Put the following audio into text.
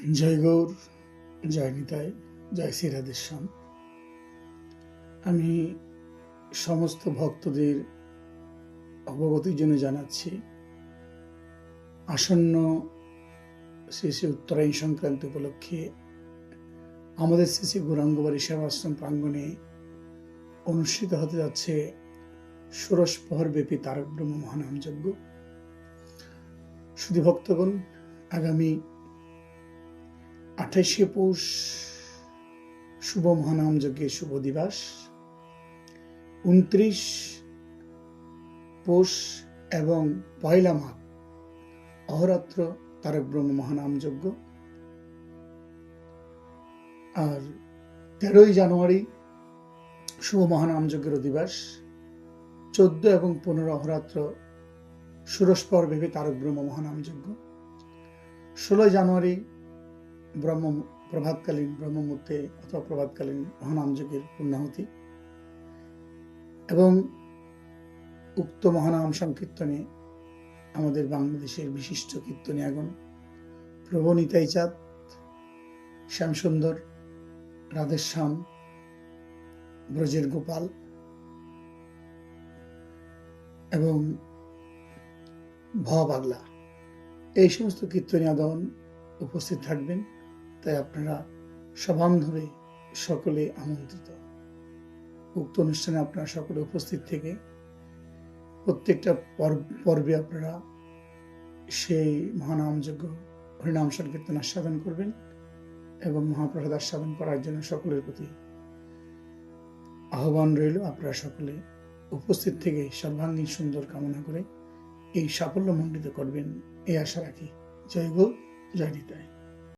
জয় গৌর, জয় নিতাই, জয় শ্রী রাধেশ্যাম। আমি সমস্ত ভক্তদের অবগতির জন্য জানাচ্ছি, আসন্ন শ্রী শ্রী উত্তরায়ণ সংক্রান্তি উপলক্ষে আমাদের শ্রী শ্রী গৌরাঙ্গবাড়ি সেবাশ্রম প্রাঙ্গণে অনুষ্ঠিত হতে যাচ্ছে ষোড়শ প্রহর ব্যাপী তারক ব্রহ্ম মহানাম যজ্ঞ। শুধু ভক্তগণ, আগামী 28শে পৌষ শুভ মহানাম যজ্ঞের শুভ দিবস, 29 পৌষ এবং 1 মাঘ অহরাত্র তারক ব্রহ্ম মহানাম যজ্ঞ, আর 13 জানুয়ারি শুভ মহানাম যজ্ঞের দিবস, 14 এবং 15 অহরাত্র ষোড়শ প্রহর ব্যাপী তারক ব্রহ্ম মহানাম যজ্ঞ, 16 জানুয়ারি প্রভাতকালীন ব্রহ্মমূর্তে অথবা প্রভাতকালীন মহানাম যজ্ঞের পূর্ণাহুতি এবং উক্ত মহানাম সংকীর্তনে আমাদের বাংলাদেশের বিশিষ্ট কীর্তনীয়গণ প্রভু নিতাই চাঁদ, শ্যামসুন্দর, রাধেশ্যাম, ব্রজের গোপাল এবং ভ পাগলা, এই সমস্ত কীর্তনীয়গণ উপস্থিত থাকবেন। তাই আপনারা সবান্ধবে সকলে আমন্ত্রিত। উক্ত অনুষ্ঠানে আপনারা সকলে উপস্থিত থেকে প্রত্যেকটা পর্বে আপনারা সেই মহানাম যজ্ঞ হরিনাম সংকীর্তন আস্বাদন করবেন এবং মহাপ্রসাদ আস্বাদন করার জন্য সকলের প্রতি আহ্বান রইল। আপনারা সকলে উপস্থিত থেকে সর্বাঙ্গীন সুন্দর কামনা করে এই সাফল্য মণ্ডিত করবেন, এই আশা রাখি। জয় গৌর, জয় নিতাই।